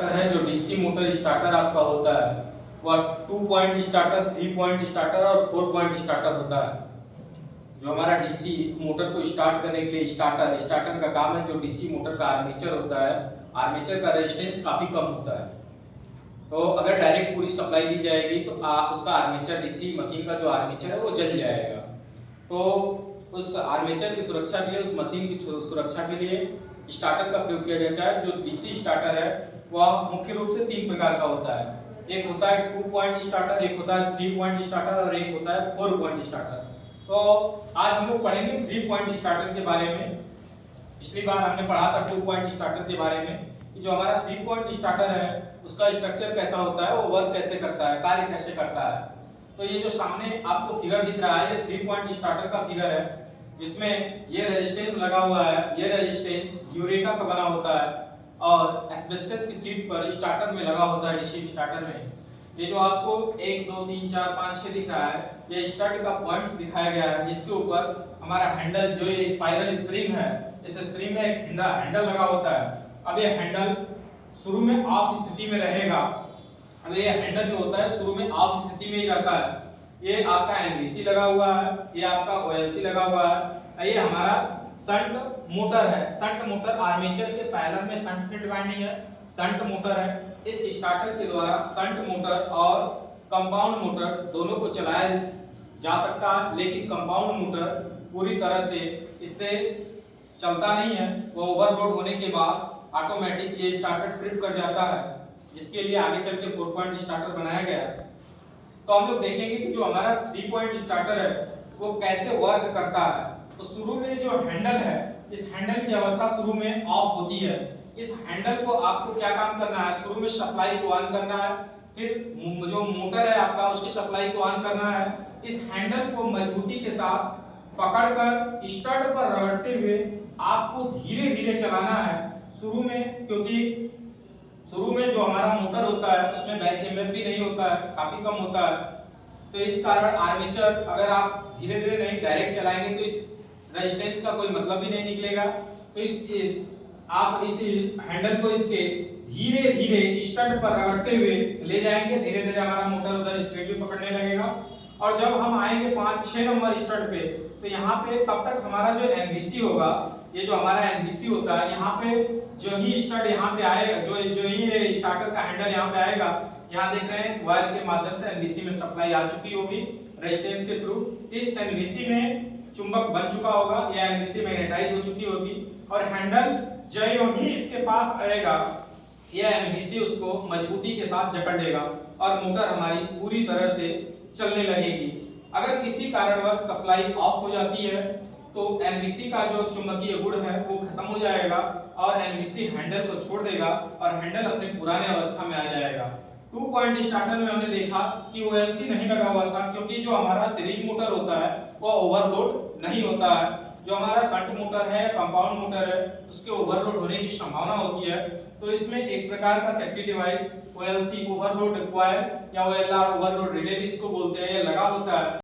Starter है, जो DC motor starter आपका होता है वह 2 पॉइंट स्टार्टर, 3 पॉइंट स्टार्टर और 4 पॉइंट स्टार्टर होता है। जो हमारा डीसी मोटर को स्टार्ट करने के लिए स्टार्टर का काम है। जो डीसी मोटर का आर्मेचर होता है, आर्मेचर का रेजिस्टेंस काफी कम होता है, तो अगर डायरेक्ट पूरी सप्लाई दी जाएगी तो उसका आर्मेचर, डीसी मशीन का जो आर्मेचर है वो जल जाएगा। तो उस आर्मेचर की सुरक्षा के लिए, उस मशीन की सुरक्षा के लिए स्टार्टर का प्रयोग किया जाता है। जो डीसी स्टार्टर है वह मुख्य रूप से 3 प्रकार का होता है। एक होता है 2 पॉइंट स्टार्टर, एक होता है 3 पॉइंट स्टार्टर और एक होता है 4 पॉइंट स्टार्टर। तो आज हम लोग पढ़ेंगे 3 पॉइंट स्टार्टर के बारे में। पिछली बार हमने पढ़ा था 2 पॉइंट स्टार्टर के बारे में कि जो हमारा 3 पॉइंट स्टार्टर है उसका स्ट्रक्चर कैसा होता है, वो वर्क कैसे करता है, कार्य कैसे करता है। तो ये जो सामने आपको फिगर दिख रहा है, ये 3 पॉइंट स्टार्टर का फिगर है, जिसमें ये रेजिस्टेंस लगा हुआ है। ये रेजिस्टेंस यूरेका का बना होता है और एस्बेस्टस की सीट पर स्टार्टर में लगा होता है, डीसी स्टार्टर में। ये जो आपको 1 2 3 4 5 6 दिख रहा है, ये स्टड का पॉइंट्स दिखाया गया है, जिसके ऊपर हमारा हैंडल, जो ये स्पाइरल स्प्रिंग है, इस स्प्रिंग में एक हैंडल लगा होता है। अब ये हैंडल शुरू में ऑफ स्थिति में रहेगा। अब ये हैंडल जो होता है शुरू में ऑफ स्थिति में ही रहता है। ये आपका एनबीसी लगा हुआ है, ये आपका ओएलसी लगा हुआ है, ये हमारा शंट मोटर है। शंट मोटर आर्मेचर के पैरेलल में शंट फील्ड वाइंडिंग है, शंट मोटर है। इस स्टार्टर के द्वारा शंट मोटर और कंपाउंड मोटर दोनों को चलाया जा सकता है, लेकिन कंपाउंड मोटर पूरी तरह से इससे चलता नहीं है। वो ओवरलोड होने के बाद ऑटोमेटिक ये स्टार्टर ट्रिप कर जाता है, जिसके लिए आगे चल के 4 पॉइंट स्टार्टर बनाया गया है। तो हम लोग देखेंगे कि जो हमारा 3 पॉइंट स्टार्टर है वो कैसे वर्क करता है। तो शुरू में जो हैंडल है, इस हैंडल की अवस्था शुरू में ऑफ होती है। इस हैंडल को आपको क्या काम करना है, शुरू में सप्लाई को ऑन करना है, फिर जो मोटर है आपका उसकी सप्लाई को ऑन करना है। इस हैंडल को मजबूती के साथ पकड़कर स्टड पर रगड़ते हुए आपको धीरे धीरे चलाना है शुरू में, क्योंकि शुरू में जो हमारा मोटर होता है उसमें बैक ईएमएफ भी नहीं होता है, काफी कम होता है। तो इस कारण आर्मेचर अगर आप धीरे धीरे नहीं डायरेक्ट चलाएंगे तो इस रेजिस्टेंस का कोई मतलब भी नहीं निकलेगा। तो आप इस हैंडल को इसके धीरे धीरे स्टड पर रगड़ते हुए ले जाएंगे, धीरे धीरे हमारा मोटर उधर स्पीड भी पकड़ने लगेगा। और जब हम आएंगे 5-6 नंबर स्टड पे, तो यहाँ पे तब तक हमारा जो एनबीसी होगा, ये जो हमारा एनबीसी होता है, यहाँ पे जो ही स्टड यहाँ पे आएगा, जो ही स्टार्टर का हैंडल यहाँ पे आएगा, यहाँ देख रहे हैं वायर के माध्यम से एनबीसी में सप्लाई आ चुकी होगी रेजिस्टेंस के थ्रू। इस एनबीसी में चुंबक बन चुका होगा, या एनबीसी मैग्नेटाइज हो चुकी होगी, और हैंडल जो ही इसके पास आएगा, यह एनबीसी उसको मजबूती के साथ जकड़ लेगा और मोटर हमारी पूरी तरह से चलने लगेगी। अगर किसी कारणवश सप्लाई ऑफ हो जाती है तो एनबीसी का जो चुंबकीय गुण है वो खत्म हो जाएगा और एनबीसी हैंडल को छोड़ देगा और हैंडल अपने पुराने अवस्था में आ जाएगा। 2 पॉइंट स्टार्टर में हमने देखा कि ओएलसी नहीं लगा हुआ था, क्योंकि जो हमारा सीरीज मोटर होता है वो ओवरलोड नहीं होता है। जो हमारा शंट मोटर है, कंपाउंड मोटर है, उसके ओवरलोड होने की संभावना होती है। तो इसमें एक प्रकार का सेफ्टी डिवाइस ओएलसी ओवरलोड कॉइल या ओएलआर ओवरलोड रिले भी इसको बोलते हैं, ये लगा होता है।